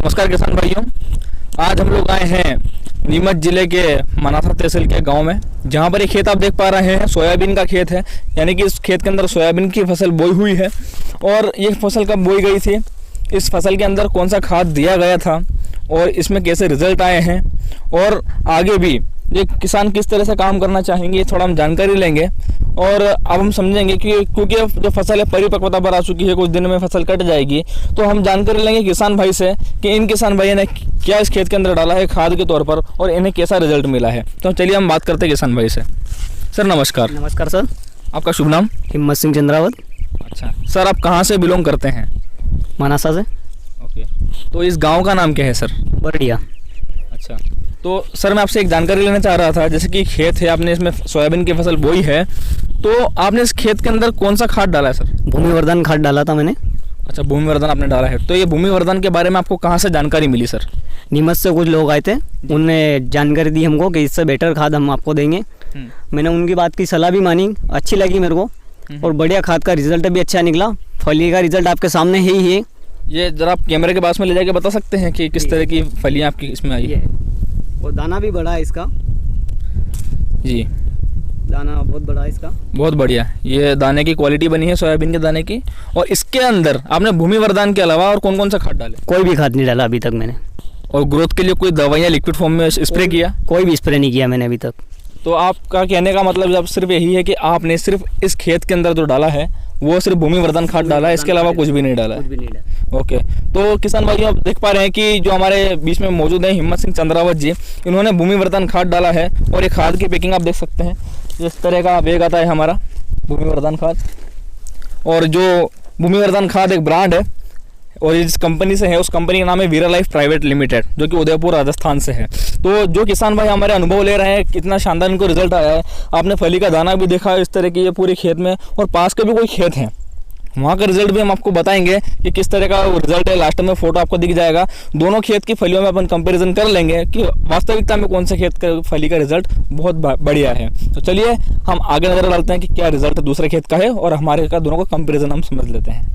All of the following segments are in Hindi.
नमस्कार किसान भाइयों, आज हम लोग आए हैं नीमच जिले के मनासा तहसील के गांव में, जहां पर एक खेत आप देख पा रहे हैं सोयाबीन का खेत है। यानी कि इस खेत के अंदर सोयाबीन की फसल बोई हुई है। और ये फसल कब बोई गई थी, इस फसल के अंदर कौन सा खाद दिया गया था और इसमें कैसे रिजल्ट आए हैं, और आगे भी ये किसान किस तरह से काम करना चाहेंगे, थोड़ा हम जानकारी लेंगे। और अब हम समझेंगे कि क्योंकि जो फसल है परिपक्वता पर आ चुकी है, कुछ दिन में फसल कट जाएगी, तो हम जानकारी लेंगे किसान भाई से कि इन किसान भाइयों ने क्या इस खेत के अंदर डाला है खाद के तौर पर और इन्हें कैसा रिजल्ट मिला है। तो चलिए हम बात करते हैं किसान भाई से। सर नमस्कार। नमस्कार सर। आपका शुभ नाम? हिम्मत सिंह चंद्रावत। अच्छा सर, आप कहाँ से बिलोंग करते हैं? मनासा से। ओके, तो इस गाँव का नाम क्या है सर? बरडिया। अच्छा, तो सर मैं आपसे एक जानकारी लेना चाह रहा था, जैसे कि खेत है, आपने इसमें सोयाबीन की फसल बोई है, तो आपने इस खेत के अंदर कौन सा खाद डाला है सर? भूमिवर्धन खाद डाला था मैंने। अच्छा, भूमिवर्धन आपने डाला है। तो ये भूमिवर्धन के बारे में आपको कहाँ से जानकारी मिली सर? नीमच से कुछ लोग आए थे, उनने जानकारी दी हमको कि इससे बेटर खाद हम आपको देंगे। मैंने उनकी बात की सलाह भी मानी, अच्छी लगी मेरे को, और बढ़िया खाद का रिजल्ट भी अच्छा निकला। फली का रिजल्ट आपके सामने ही है। ये जरा आप कैमरे के पास में ले जाके बता सकते हैं कि किस तरह की फलियाँ आपकी इसमें आई है? और दाना भी बड़ा है इसका जी, दाना बहुत बड़ा है इसका। बहुत बढ़िया, ये दाने की क्वालिटी बनी है सोयाबीन के दाने की। और इसके अंदर आपने भूमिवर्धन के अलावा और कौन कौन सा खाद डाले? कोई भी खाद नहीं डाला अभी तक मैंने। और ग्रोथ के लिए कोई दवाइयाँ लिक्विड फॉर्म में स्प्रे किया? कोई भी स्प्रे नहीं किया मैंने अभी तक। तो आपका कहने का मतलब जब सिर्फ यही है कि आपने सिर्फ इस खेत के अंदर जो डाला है वो सिर्फ भूमिवर्धन खाद डाला है, इसके अलावा कुछ भी नहीं डाला है? ओके, तो किसान भाइयों आप देख पा रहे हैं कि जो हमारे बीच में मौजूद है हिम्मत सिंह चंद्रावत जी, इन्होंने भूमिवर्धन खाद डाला है। और ये खाद की पैकिंग आप देख सकते हैं, इस तरह का बैग आता है हमारा भूमिवर्धन खाद। और जो भूमिवर्धन खाद एक ब्रांड है और जिस कंपनी से है उस कंपनी का नाम है वीरा लाइफ प्राइवेट लिमिटेड, जो कि उदयपुर राजस्थान से है। तो जो किसान भाई हमारे अनुभव ले रहे हैं, कितना शानदार इनको रिजल्ट आया है। आपने फली का दाना भी देखा इस तरह की ये पूरे खेत में, और पास के भी कोई खेत हैं वहाँ का रिजल्ट भी हम आपको बताएंगे कि किस तरह का रिजल्ट है। लास्ट में फोटो आपको दिख जाएगा। दोनों खेत की फलियों में अपन कंपैरिजन कर लेंगे कि वास्तविकता में कौन से खेत का फली का रिजल्ट बहुत बढ़िया है। तो चलिए हम आगे नजर डालते हैं कि क्या रिजल्ट दूसरे खेत का है और हमारे का दोनों का कंपैरिजन हम समझ लेते हैं।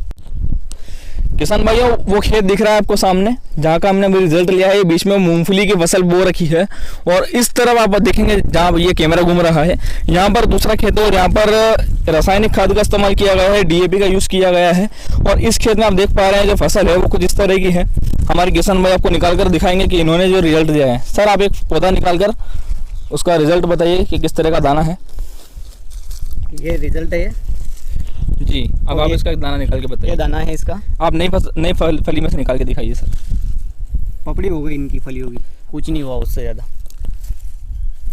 किसान भाइयों, वो खेत दिख रहा है आपको सामने जहाँ का हमने रिजल्ट लिया है, बीच में मूंगफली की फसल बो रखी है। और इस तरफ आप देखेंगे जहाँ ये कैमरा घूम रहा है, यहाँ पर दूसरा खेत है और यहाँ पर रासायनिक खाद का इस्तेमाल किया गया है, डीएपी का यूज़ किया गया है। और इस खेत में आप देख पा रहे हैं जो फसल है वो कुछ इस तरह की है। हमारे किसान भाई आपको निकाल कर दिखाएंगे कि इन्होंने जो रिजल्ट दिया है। सर आप एक पौधा निकाल कर उसका रिजल्ट बताइए कि किस तरह का दाना है। ये रिजल्ट है जी, अब आप इसका दाना निकाल के बताइए। ये दाना है इसका। आप नई फली में से निकाल के दिखाइए सर। पपड़ी हो गई इनकी, फली होगी, कुछ नहीं हुआ उससे ज़्यादा।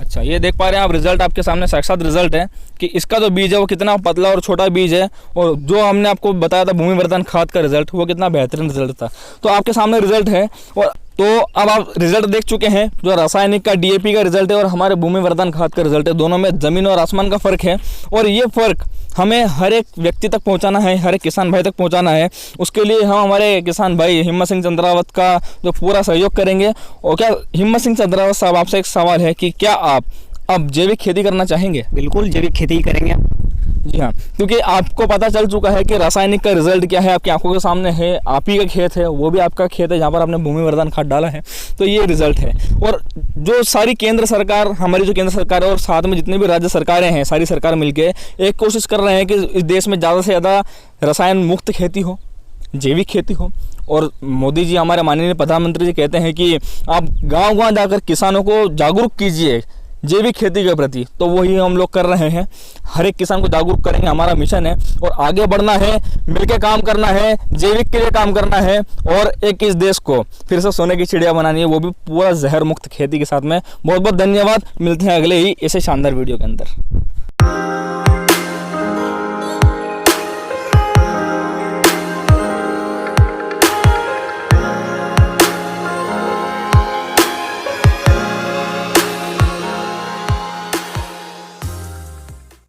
अच्छा, ये देख पा रहे हैं आप रिजल्ट आपके सामने साक्षात रिजल्ट है कि इसका जो बीज है वो कितना पतला और छोटा बीज है, और जो हमने आपको बताया था भूमिवर्धन खाद का रिजल्ट वो कितना बेहतरीन रिजल्ट था। तो आपके सामने रिजल्ट है। और तो अब आप रिजल्ट देख चुके हैं, जो रासायनिक का डीएपी का रिजल्ट है और हमारे भूमिवर्धन खाद का रिजल्ट है, दोनों में ज़मीन और आसमान का फ़र्क है। और ये फ़र्क हमें हर एक व्यक्ति तक पहुंचाना है, हर एक किसान भाई तक पहुंचाना है। उसके लिए हम हमारे किसान भाई हिम्मत सिंह चंद्रावत का जो पूरा सहयोग करेंगे। और क्या हिम्मत सिंह चंद्रावत साहब, आपसे एक सवाल है कि क्या आप अब जैविक खेती करना चाहेंगे? बिल्कुल जैविक खेती ही करेंगे। जी हाँ, क्योंकि आपको पता चल चुका है कि रासायनिक का रिजल्ट क्या है, आपकी आंखों के सामने है। आप ही का खेत है, वो भी आपका खेत है जहाँ पर आपने भूमिवर्धन खाद डाला है। तो ये रिजल्ट है। और जो सारी केंद्र सरकार, हमारी जो केंद्र सरकार है और साथ में जितनी भी राज्य सरकारें हैं, सारी सरकार मिलके एक कोशिश कर रहे हैं कि इस देश में ज़्यादा से ज़्यादा रसायन मुक्त खेती हो, जैविक खेती हो। और मोदी जी, हमारे माननीय प्रधानमंत्री जी कहते हैं कि आप गाँव-गाँव जाकर किसानों को जागरूक कीजिए जैविक खेती के प्रति। तो वही हम लोग कर रहे हैं, हर एक किसान को जागरूक करेंगे, हमारा मिशन है। और आगे बढ़ना है, मिलकर काम करना है, जैविक के लिए काम करना है, और एक इस देश को फिर से सोने की चिड़िया बनानी है, वो भी पूरा जहर मुक्त खेती के साथ में। बहुत बहुत धन्यवाद, मिलते हैं अगले ही ऐसे शानदार वीडियो के अंदर।